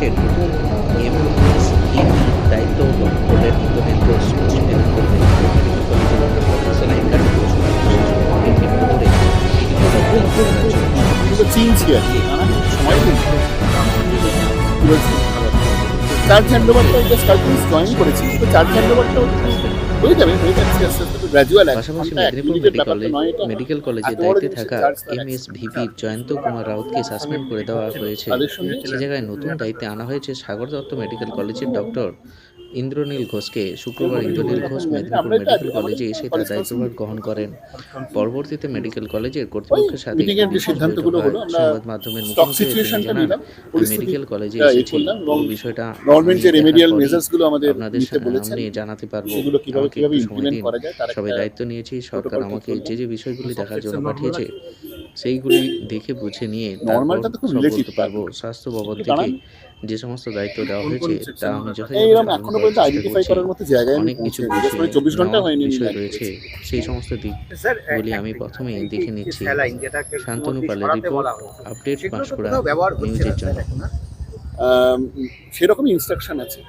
কলেজের নতুন এমএসইপি দায়িত্ব গ্রহণ করলেন ইন্দ্রনীল ঘোষ। পশ্চিম মেদিনীপুর মেডিকেল কলেজের অন্তর্গত স্যালাইন গাড়ি কেন্দ্র ধরে চিনছি আর কি, সময় নেই। চার্জ হ্যান্ডওভারটা জাস্ট কালকে জয়েন করেছি, তো চার্জ হ্যান্ডওভারটা হয়ে যাবে, হয়ে যাচ্ছে আস্তে আস্তে গ্র্যাজুয়াল। পাশাপাশি মেদিনীপুর মেডিকেল কলেজের দায়িত্বে থাকা এমএসভিপি জয়ন্ত কুমার রাউতকে সাসপেন্ড করে দেওয়া হয়েছে। সে জায়গায় নতুন দায়িত্বে আনা হয়েছে সাগর দত্ত মেডিকেল কলেজের ডক্টর ইন্দ্রনীল ঘোষকে। শুক্রবার ইন্দ্রনীল ঘোষ মেদিনীপুর মেডিকেল কলেজে এসে তার দায়িত্বভার গ্রহণ করেন। পরবর্তীতে মেডিকেল কলেজের কর্তৃপক্ষের সাথে সিদ্ধান্তগুলো হলো আমরা সংবাদ মাধ্যমের স্টক মুখোমুখি সিচুয়েশনটা নিলাম, মেডিকেল কলেজে এসেছি এবং বিষয়টা গভর্নমেন্ট যে রেমেডিয়াল মেজার্স গুলো আমাদের আপনাদের নিতে বলেছেন সামনে জানাতে পারবো। সেগুলো কিভাবে আমাকে কিভাবে একটু সময় ইমপ্লিমেন্ট দিন। করা যায় তার সবাই একটা দায়িত্ব নিয়েছি। সরকার protocol আমাকে ঠিক যে বিষয়গুলি দেখার জন্য পাঠিয়েছে সেইগুলি দেখে বুঝে নিয়ে তারপর নর্মালটা তো খুব সব রিলেটিভ বলতে পারবো। স্বাস্থ্য ভবন একটু থেকে দাঁড়ান। যে সমস্ত দায়িত্ব দেওয়া হয়েছে তা আমি এইরকম যথাযথ এখনো পর্যন্ত আইডেন্টিফাই করার মতো জায়গায় আমি অনেক কিছু পৌঁছে 24 ঘন্টা হয়নি বিষয় রয়েছে, সেই সমস্ত দিকগুলি আমি প্রথমেই দেখে নিচ্ছি। শান্তনু পালের রিপোর্ট, আপডেট বাঁশকুড়া নিউজের জন্য। সেরকমই ইনস্ট্রাকশন আছে,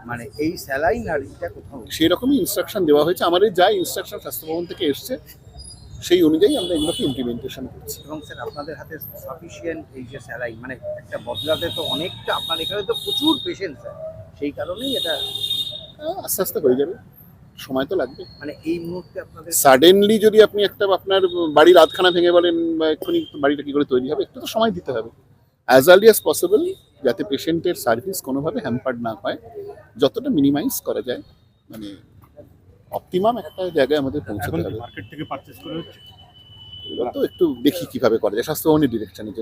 মানে এই স্যালাইন আর এটা কোথাও সেরকমই ইনস্ট্রাকশন দেওয়া হয়েছে। আমাদের যা ইনস্ট্রাকশন স্বাস্থ্য ভবন থেকে এসছে সেই অনুযায়ী আমরা এগুলোকে ইমপ্লিমেন্টেশন করছি। এবং স্যার আপনাদের হাতে সাফিসিয়েন্ট এই যে স্যালাইন মানে একটা বদলাতে তো অনেকটা, আপনার এখানে তো প্রচুর পেশেন্ট স্যার, সেই কারণেই এটা আস্তে আস্তে হয়ে যাবে, সময় তো লাগবে। মানে এই মুহূর্তে আপনাদের সাডেনলি যদি আপনি একটা আপনার বাড়ির আধখানা ভেঙে বলেন বা এক্ষুনি বাড়িটা কি করে তৈরি হবে, একটু তো সময় দিতে হবে। অ্যাজ আর্লি অ্যাজ পসিবল, যাতে পেশেন্টের সার্ভিস কোনোভাবে হ্যাম্পার্ড না হয়, যতটা মিনিমাইজ করা যায়, মানে অপটিমাম একটা জায়গায় আমাদের পৌঁছাতে হবে। মার্কেট থেকে পারচেজ করে হচ্ছে, এগুলো তো একটু দেখি কিভাবে করা যায়, স্বাস্থ্য ভবনের ডিরেকশনের জন্য।